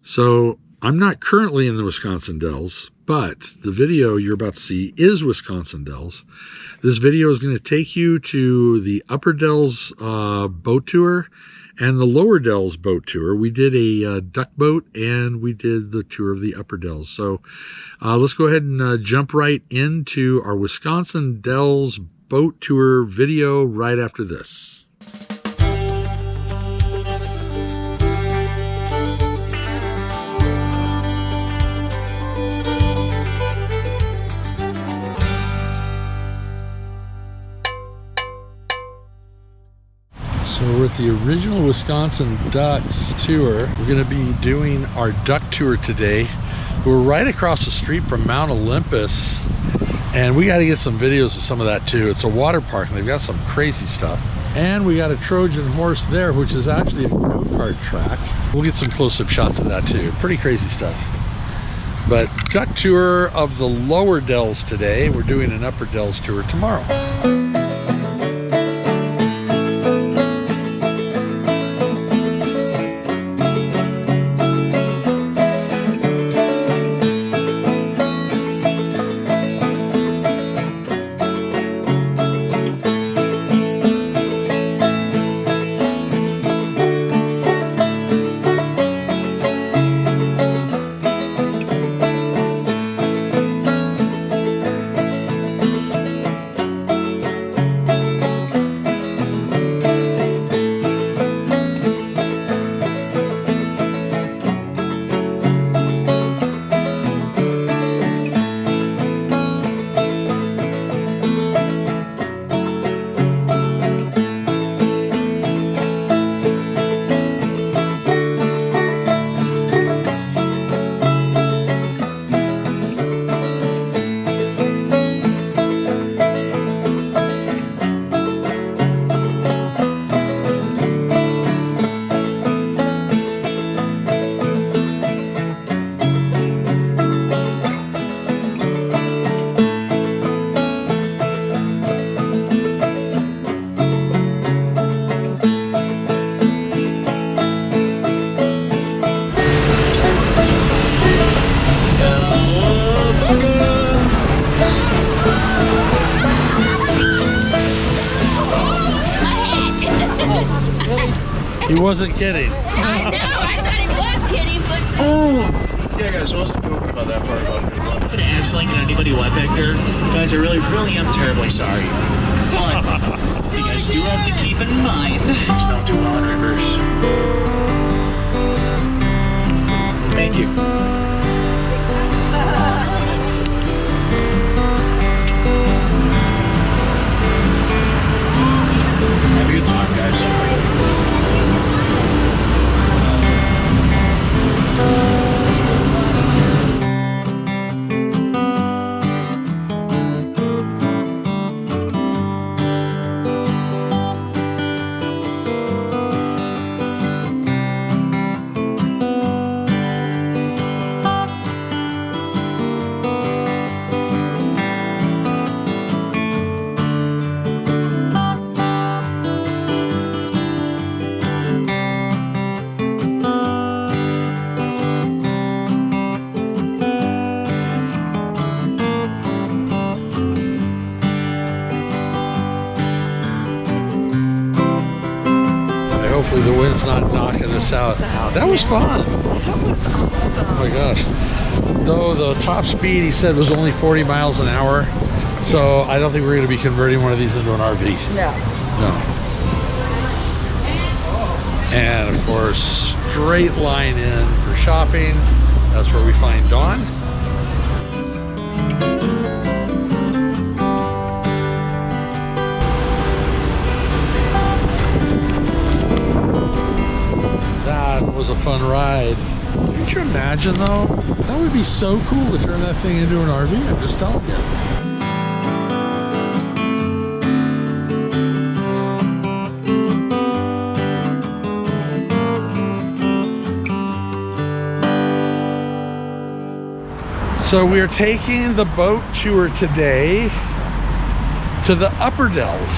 So I'm not currently in the Wisconsin Dells, but the video you're about to see is Wisconsin Dells. This video is going to take you to the Upper Dells boat tour and the Lower Dells boat tour. We did a duck boat and we did the tour of the Upper Dells. So let's go ahead and jump right into our Wisconsin Dells boat tour video right after this. So we're at the original Wisconsin Ducks tour. We're going to be doing our duck tour today. We're right across the street from Mount Olympus, and we got to get some videos of some of that too. It's a water park and they've got some crazy stuff. And we got a Trojan horse there, which is actually a go-kart track. We'll get some close-up shots of that too. Pretty crazy stuff. But duck tour of the Lower Dells today. We're doing an Upper Dells tour tomorrow. He wasn't kidding. I know, I thought he was kidding, but... Oh! Yeah, guys, I wasn't joking about that part about it. I'm gonna absolutely anybody wet back there. Guys, I really am terribly sorry. But you guys do have to keep in mind, things don't do well in reverse. Thank you. Have a good time, guys. Hopefully the wind's not knocking us out. That was fun. That was awesome. Oh my gosh. Though the top speed he said was only 40 miles an hour. So I don't think we're going to be converting one of these into an RV. No. No. And of course, straight line in for shopping. That's where we find Dawn. That was a fun ride. Can't you imagine though? That would be so cool to turn that thing into an RV, I'm just telling you. So we are taking the boat tour today to the Upper Dells.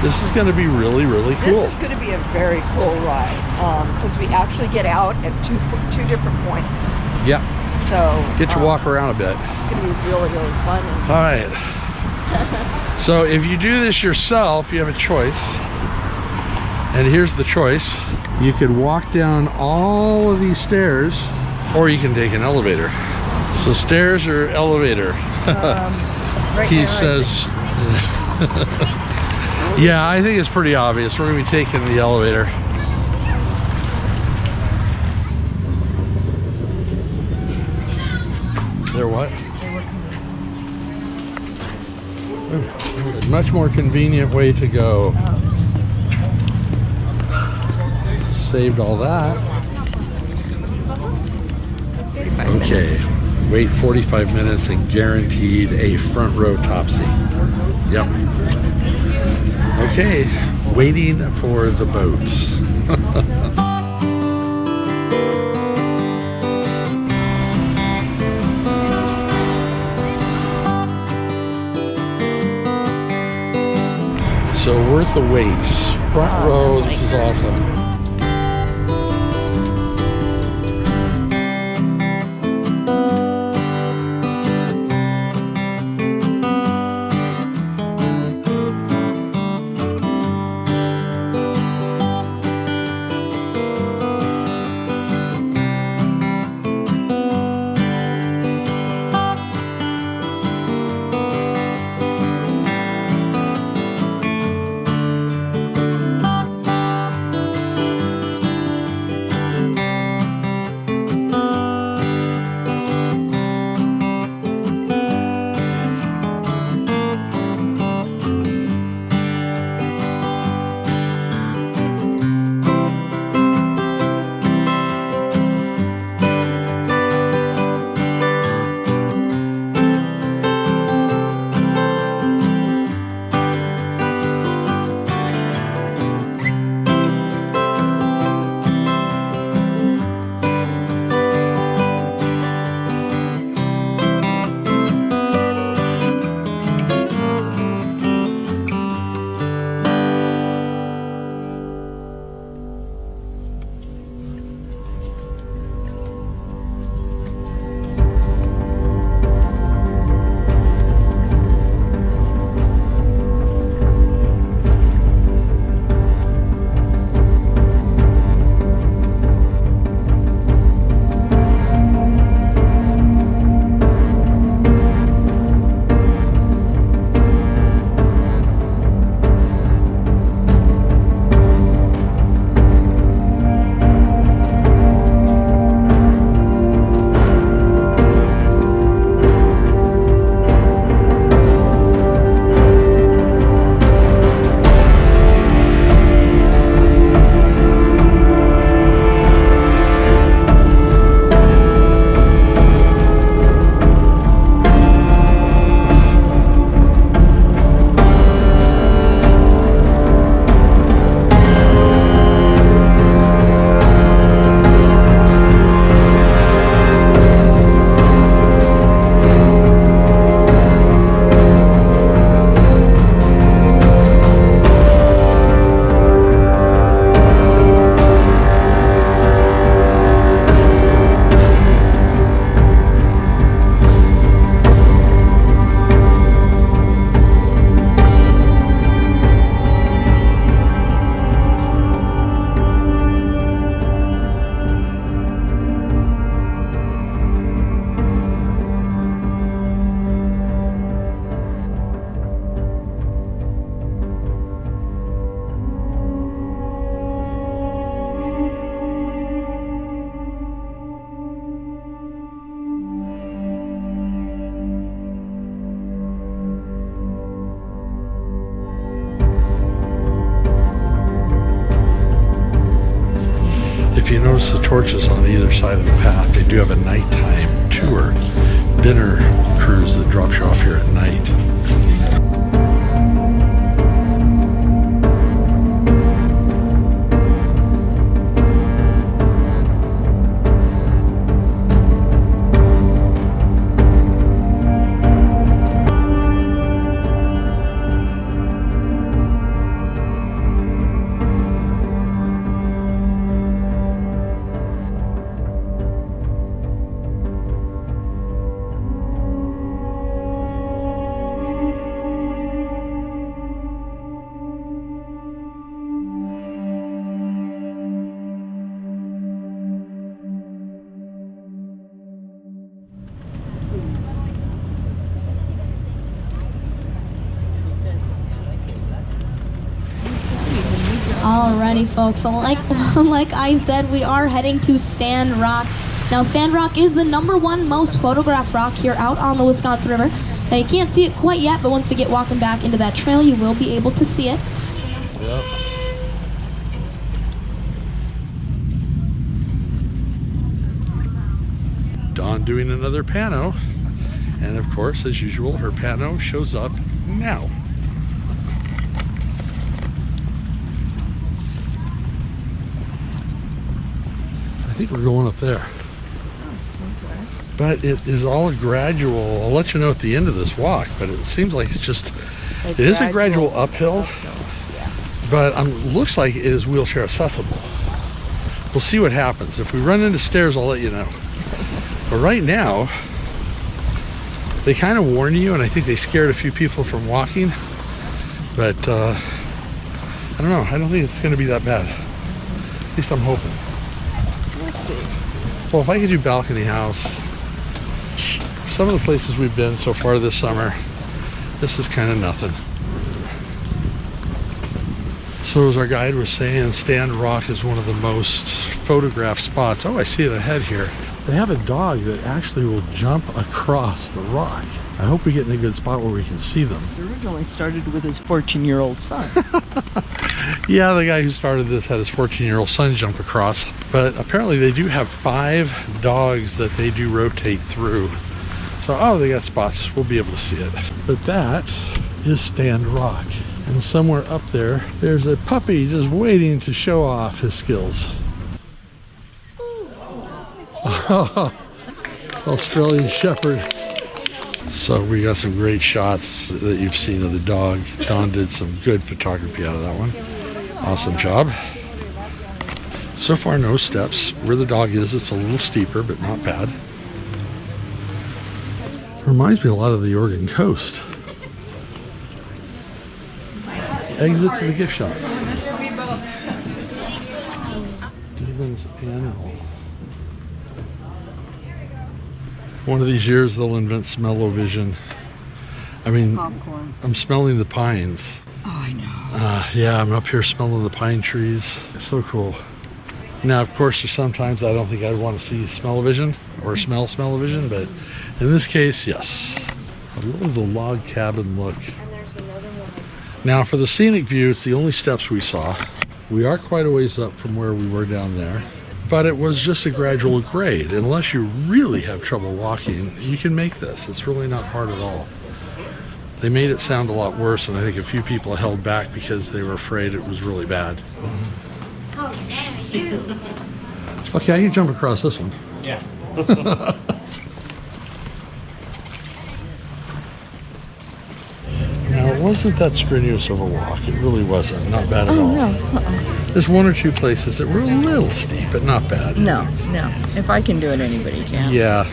This is going to be really, really cool. This is going to be a very cool ride because we actually get out at two different points. Yeah. So Get to walk around a bit. It's going to be really, really fun. All right. So if you do this yourself, you have a choice. And here's the choice. You could walk down all of these stairs, or you can take an elevator. So stairs or elevator? Right He now, says, yeah, I think it's pretty obvious. We're going to be taking the elevator. They're what? Ooh, a much more convenient way to go. Saved all that. Okay, wait 45 minutes and guaranteed a front row top seat. Yep. Okay, waiting for the boats. So worth the wait. Front row, this is awesome. If you notice the torches on either side of the path, they do have a nighttime tour, dinner cruise that drops you off here at night. folks. So like I said, we are heading to Stand Rock. Now, Stand Rock is the #1 most photographed rock here out on the Wisconsin River. Now, you can't see it quite yet, but once we get walking back into that trail, you will be able to see it. Yep. Dawn doing another pano, and of course, as usual, her pano shows up now. I think we're going up there. But it is all a gradual. I'll let you know at the end of this walk, but it seems like it's just, it is a gradual uphill, but looks like it is wheelchair accessible. We'll see what happens. If we run into stairs, I'll let you know. But right now, they kind of warn you, and I think they scared a few people from walking, but I don't know. I don't think it's going to be that bad. At least I'm hoping. We'll see. Well, if I could do balcony house, some of the places we've been so far this summer, this is kind of nothing. So as our guide was saying, Stand Rock is one of the most photographed spots. Oh, I see it ahead here. They have a dog that actually will jump across the rock. I hope we get in a good spot where we can see them. It originally started with his 14-year-old son. Yeah, the guy who started this had his 14-year-old son jump across. But apparently they do have 5 dogs that they do rotate through. So, oh, they got spots. We'll be able to see it. But that is Stand Rock. And somewhere up there, there's a puppy just waiting to show off his skills. Australian Shepherd. So we got some great shots that you've seen of the dog. Dawn did some good photography out of that one. Awesome job. So far, no steps. Where the dog is, it's a little steeper, but not bad. Reminds me a lot of the Oregon coast. Exit to the gift shop. Stevens Animal. One of these years they'll invent smell-o-vision. I mean, popcorn. I'm smelling the pines. Oh, I know. Yeah, I'm up here smelling the pine trees. It's so cool. Now, of course, there's sometimes I don't think I'd want to see smell-o-vision or smell smell-o-vision, but in this case, yes. I love the log cabin look. And there's another one. Now, for the scenic view, it's the only steps we saw. We are quite a ways up from where we were down there, but it was just a gradual grade. Unless you really have trouble walking, you can make this. It's really not hard at all. They made it sound a lot worse, and I think a few people held back because they were afraid it was really bad. Oh, yeah, you. Okay, I can jump across this one. Yeah. Now, it wasn't that strenuous of a walk. It really wasn't. Not bad at all. No. There's one or two places that were a little steep, but not bad. No. If I can do it, anybody can. Yeah.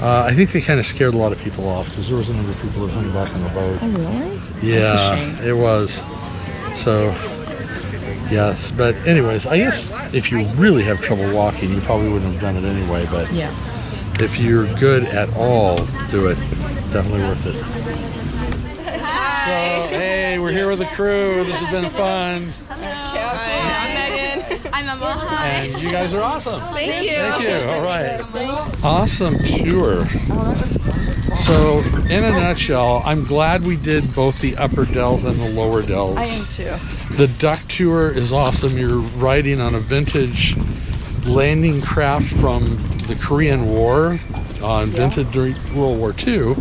I think they kind of scared a lot of people off because there was a number of people that hung back on the boat. Oh, really? Yeah, That's a shame. it was. So, yes. But anyways, I guess if you really have trouble walking, you probably wouldn't have done it anyway. But Yeah. if you're good at all, do it. Definitely worth it. So, hey, we're here with the crew. This has been fun. I'm Megan. I'm Emma. And you guys are awesome. Thank you. Thank you. All right. Awesome tour. So, in a nutshell, I'm glad we did both the upper dells and the lower dells. I am too. The duck tour is awesome. You're riding on a vintage landing craft from the Korean War, invented during World War II.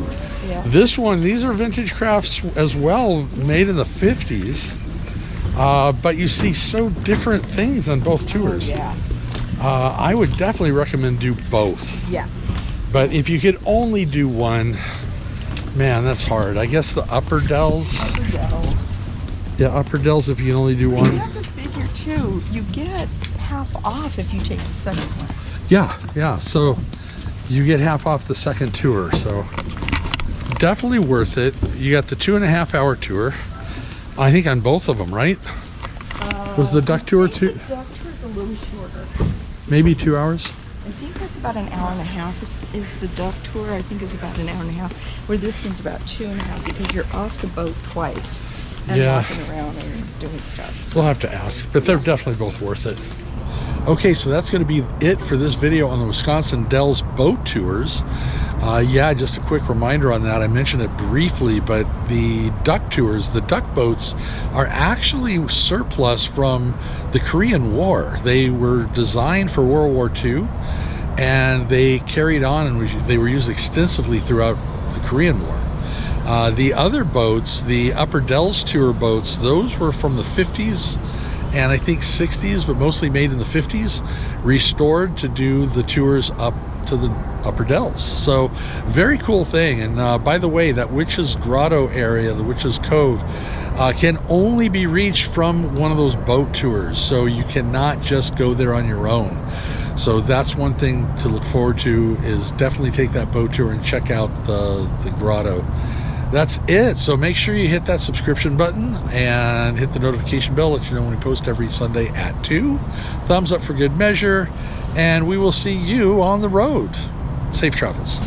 Yeah. This one, these are vintage crafts as well, made in the 50s. But you see so different things on both tours. Yeah. I would definitely recommend do both. Yeah. But if you could only do one, man, that's hard. I guess the upper dells. Yeah, upper dells if you can only do You one. have to figure too, you get half off if you take the second one. Yeah. So you get half off the second tour. So definitely worth it. You got the 2.5 hour tour. I think on both of them, right? Was the duck tour too? The duck tour is a little shorter. Maybe 2 hours? I think that's about an hour and a half is the duck tour. I think is about an hour and a half, where this one's about 2.5 because you're off the boat twice. and Yeah. walking around and doing stuff. So. We'll have to ask, but they're definitely both worth it. Okay, so that's going to be it for this video on the Wisconsin Dells boat tours. Yeah, just a quick reminder on that. I mentioned it briefly, but the duck tours, the duck boats, are actually surplus from the Korean War. They were designed for World War II, and they carried on, and they were used extensively throughout the Korean War. The other boats, the Upper Dells tour boats, those were from the 50s and I think 60s, but mostly made in the 50s, restored to do the tours up to the Upper Dells. So very cool thing. And by the way, that Witches Grotto area, the Witches Cove, can only be reached from one of those boat tours. So you cannot just go there on your own. So that's one thing to look forward to, is definitely take that boat tour and check out the grotto. That's it. So make sure you hit that subscription button and hit the notification bell, let you know when we post every Sunday at 2. Thumbs up for good measure, and we will see you on the road. Safe travels.